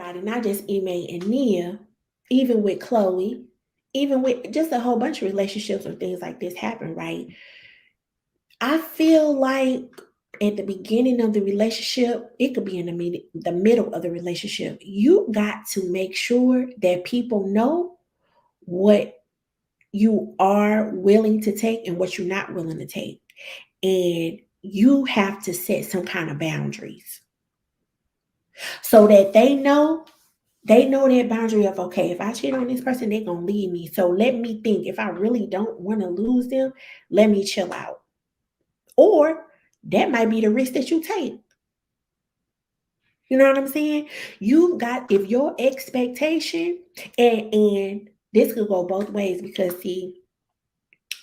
everybody, not just Ime and Nia, even with Chloe, even with just a whole bunch of relationships or things like this happen, right? I feel like at the beginning of the relationship, it could be in the middle of the relationship. You got to make sure that people know what you are willing to take and what you're not willing to take. And you have to set some kind of boundaries so that they know that boundary of, okay, if I cheat on this person, they're gonna leave me. So let me think, if I really don't want to lose them, let me chill out. Or that might be the risk that you take. You know what I'm saying? You got, if your expectation, and this could go both ways, because see,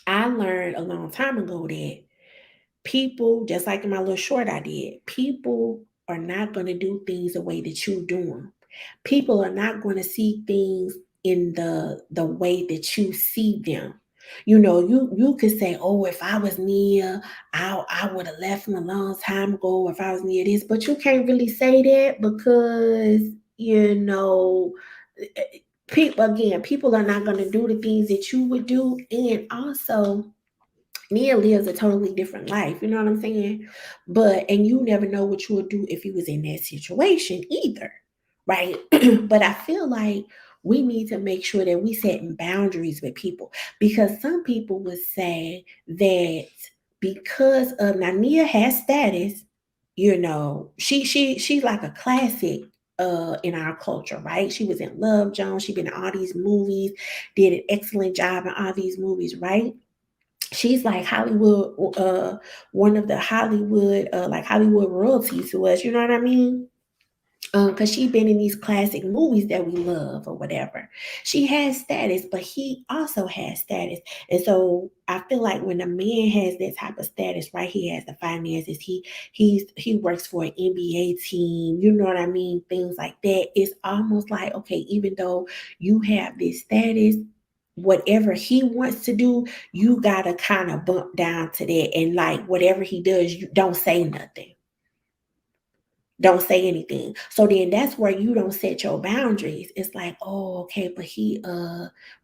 I learned a long time ago that people, just like in my little short I did, people are not going to do things the way that you do them. People are not going to see things in the way that you see them. You could say, "Oh, if I was near, I would have left him a long time ago. If I was near this," but you can't really say that because you know people are not going to do the things that you would do, and also Nia lives a totally different life, you know what I'm saying? And you never know what you would do if you was in that situation either, right? But I feel like we need to make sure that we setting boundaries with people, because some people would say that because of, now Nia has status, she's like a classic in our culture, right? She was in Love Jones, she been in all these movies, did an excellent job in all these movies, right? She's like Hollywood, one of the Hollywood, like Hollywood royalty to us. You know what I mean? Because she been in these classic movies that we love or whatever. She has status, but he also has status, and so I feel like when a man has that type of status, right? He has the finances. He works for an NBA team. You know what I mean? Things like that. It's almost like, okay, even though you have this status, whatever he wants to do, you gotta kind of bump down to that. And like whatever he does, you don't say nothing. Don't say anything. So then that's where you don't set your boundaries. It's like, oh, okay, but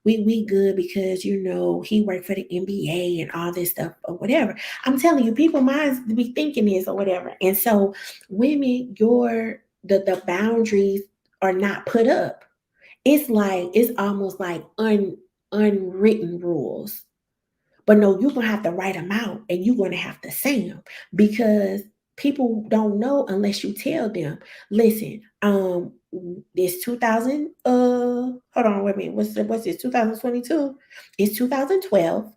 we good because he worked for the NBA and all this stuff or whatever. I'm telling you, people minds be thinking this or whatever. And so women, the boundaries are not put up. It's almost like unwritten rules. But no, you're gonna have to write them out and you're gonna have to say them, because people don't know unless you tell them. Listen, this 2000, hold on, wait a minute, what's this, 2022? It's 2012.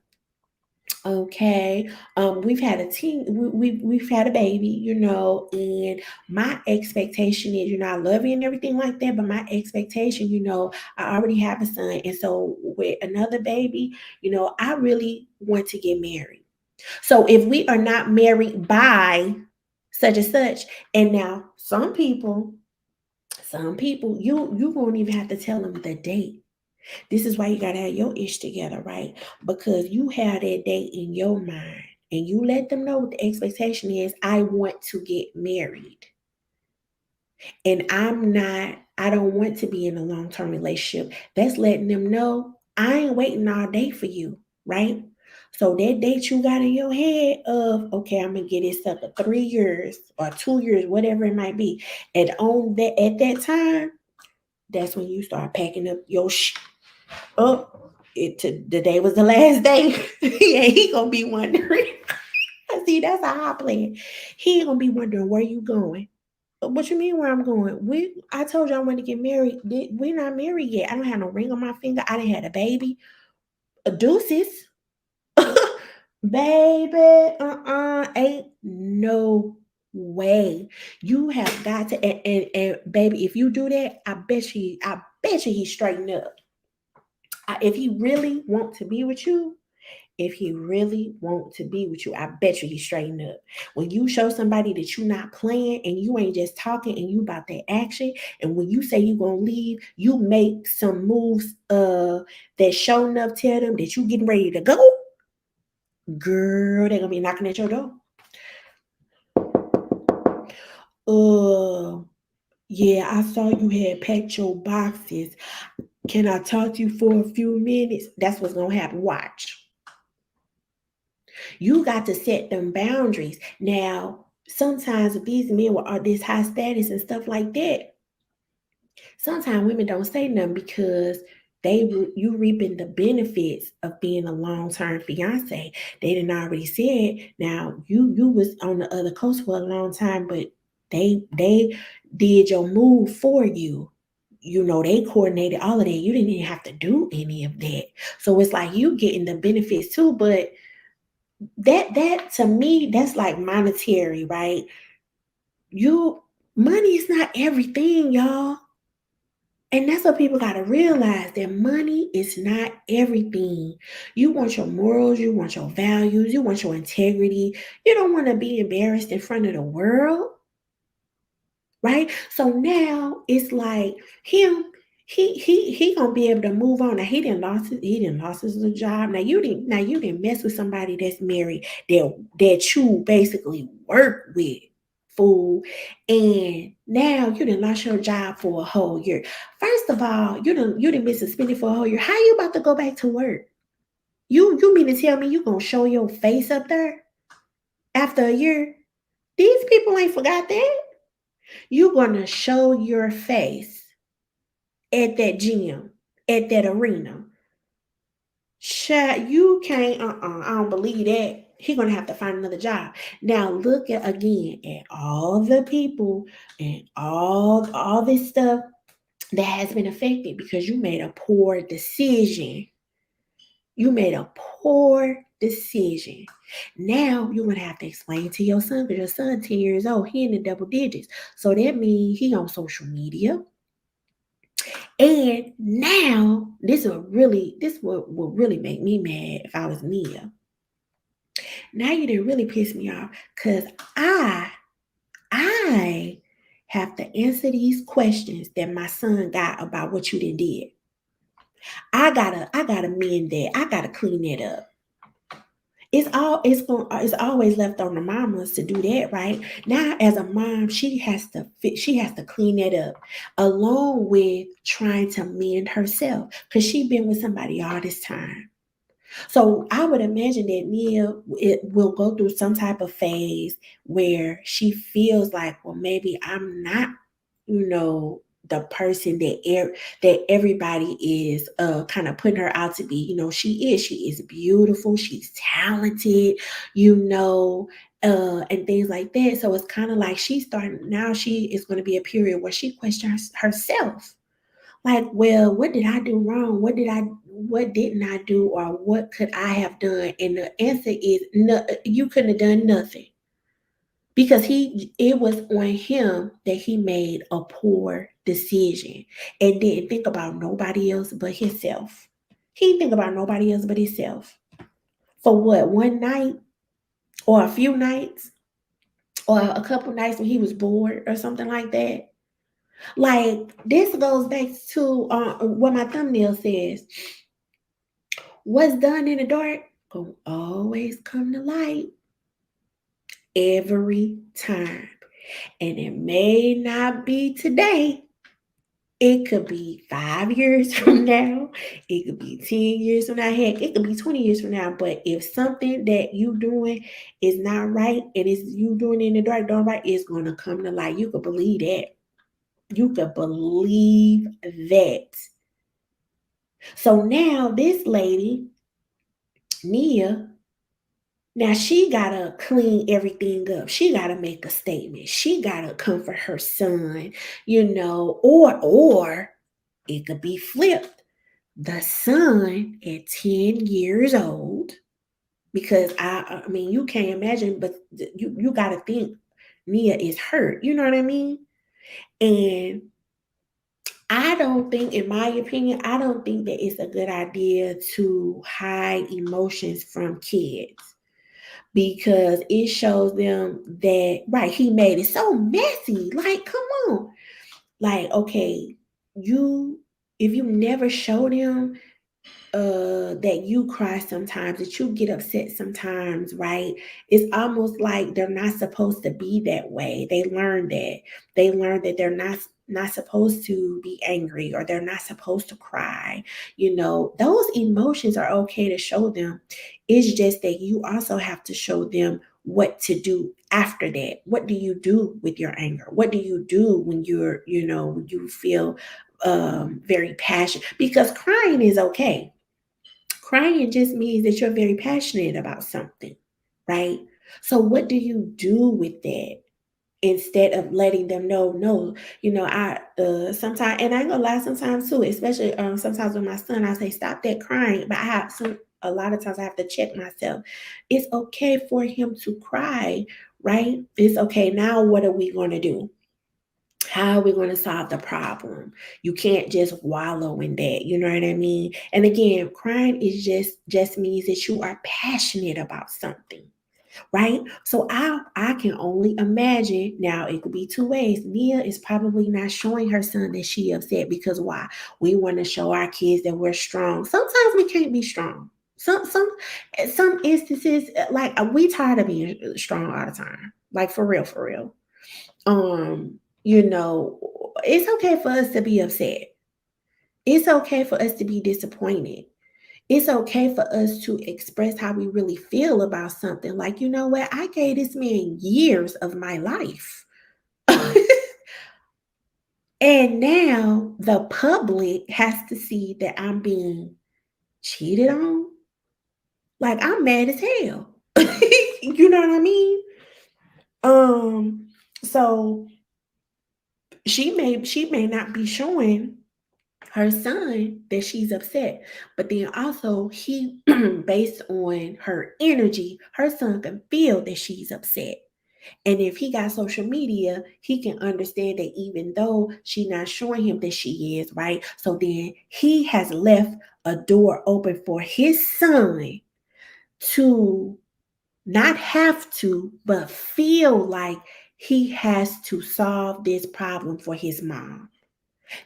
Okay. We've had a teen, we've had a baby, and my expectation is, I love you and everything like that, but my expectation, I already have a son. And so with another baby, I really want to get married. So if we are not married by such and such, and now some people, you won't even have to tell them the date. This is why you gotta have your ish together, right? Because you have that date in your mind and you let them know what the expectation is. I want to get married. And I don't want to be in a long-term relationship. That's letting them know I ain't waiting all day for you, right? So that date you got in your head of, okay, I'm gonna get this up for 3 years or 2 years, whatever it might be. And at that time, that's when you start packing up your up. The day was the last day. Yeah, he gonna be wondering. See, that's how I play it. He gonna be wondering where you going. What you mean where I'm going? I told you I want to get married. We're not married yet. I don't have no ring on my finger. I didn't have a baby. Deuces. Baby, ain't no way. You have got to, and baby, if you do that, I bet you he straighten up. If he really want to be with you, if he really want to be with you, I bet you he straighten up. When you show somebody that you're not playing and you ain't just talking and you about that action, and when you say you gonna leave, you make some moves that show enough tell them that you getting ready to go, girl, they're gonna be knocking at your door. Uh Yeah, I saw you had packed your boxes. Can I talk to you for a few minutes? That's what's gonna happen. Watch. You got to set them boundaries. Now, sometimes if these men are this high status and stuff like that, sometimes women don't say nothing because you reaping the benefits of being a long-term fiance. They didn't already said. Now you was on the other coast for a long time, but they did your move for you. You know, they coordinated all of that. You didn't even have to do any of that. So it's like you getting the benefits too, but that to me, that's like monetary, right? You Money is not everything, y'all. And that's what people got to realize, that money is not everything. You want your morals, you want your values, you want your integrity. You don't want to be embarrassed in front of the world, right? So now it's like him, he gonna be able to move on. Now he didn't lost his job. Now you didn't mess with somebody that's married, that you basically work with, fool. And now you didn't lost your job for a whole year. First of all, you didn't been suspended for a whole year. How you about to go back to work? You mean to tell me you gonna show your face up there after a year? These people ain't forgot that. You're gonna show your face at that gym, at that arena. Child, you can't, I don't believe that. He's gonna have to find another job. Now look at again at all the people and all this stuff that has been affected because you made a poor decision. You made a poor decision. Now you're gonna have to explain to your son, because your son 10 years old, he in the double digits. So that means he on social media. And now this would really make me mad if I was Nia. Now you didn't really piss me off because I have to answer these questions that my son got about what you did. I gotta mend that. I gotta clean that up. It's always left on the mamas to do that, right? Now as a mom, she has to clean that up along with trying to mend herself because she been with somebody all this time. So I would imagine that Nia will go through some type of phase where she feels like, well, maybe I'm not, the person that everybody is kind of putting her out to be. She is beautiful, she's talented, and things like that. So it's kind of like she's starting now. She is going to be a period where she questions herself, like, well, what did I do wrong? What didn't I do? Or what could I have done? And the answer is no, you couldn't have done nothing. Because it was on him that he made a poor decision and didn't think about nobody else but himself. He didn't think about nobody else but himself. For what, one night or a few nights or a couple nights when he was bored or something like that. Like, this goes back to what my thumbnail says. What's done in the dark gonna always come to light every time. And it may not be today. It could be 5 years from now. It could be 10 years from now. Heck, it could be 20 years from now. But if something that you doing is not right and it's you doing it in the dark, don't right, it's going to come to light. You could believe that. You could believe that. So now this lady, Nia, now she gotta clean everything up. She gotta make a statement. She gotta comfort her son, or it could be flipped. The son at 10 years old, because I mean you can't imagine, but you gotta think Nia is hurt. You know what I mean? And I don't think, in my opinion, I don't think that it's a good idea to hide emotions from kids, because it shows them that, right, he made it so messy. Like, come on. Like, okay, you if you never show them that you cry sometimes, that you get upset sometimes, right? It's almost like they're not supposed to be that way. They learn that they're not not supposed to be angry or they're not supposed to cry. Those emotions are okay to show them. It's just that you also have to show them what to do after that. What do you do with your anger? What do you do when when you feel very passionate? Because crying is okay. Crying just means that you're very passionate about something, right? So what do you do with that? Instead of letting them know, no, I sometimes, and I ain't gonna lie, sometimes too, especially sometimes with my son, I say stop that crying, but I have some a lot of times I have to check myself. It's okay for him to cry, right? It's okay. Now what are we going to do? How are we going to solve the problem? You can't just wallow in that. You know what I mean? And again, crying is just means that you are passionate about something, right? So I can only imagine. Now it could be two ways. Nia is probably not showing her son that she upset because why? We want to show our kids that we're strong. Sometimes we can't be strong. Some instances, like we tired of being strong all the time. Like for real, for real. It's okay for us to be upset. It's okay for us to be disappointed. It's okay for us to express how we really feel about something. Like, you know what? I gave this man years of my life. And now the public has to see that I'm being cheated on. Like, I'm mad as hell. You know what I mean? So she may not be showing her son that she's upset, but then also he based on her energy, her son can feel that she's upset. And if he got social media, he can understand that even though she's not showing him that she is, right? So then he has left a door open for his son to not have to, but feel like he has to solve this problem for his mom,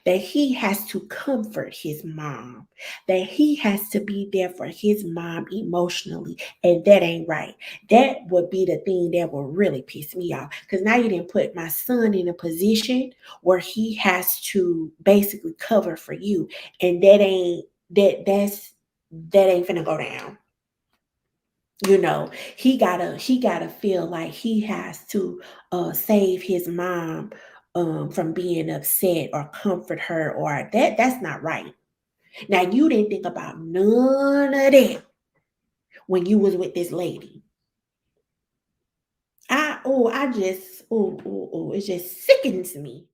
that he has to comfort his mom, that he has to be there for his mom emotionally. And that ain't right. That would be the thing that would really piss me off. Because now you didn't put my son in a position where he has to basically cover for you. And that ain't finna go down. He gotta feel like he has to save his mom from being upset or comfort her, or that's not right. Now you didn't think about none of that when you was with this lady. I just it just sickens me.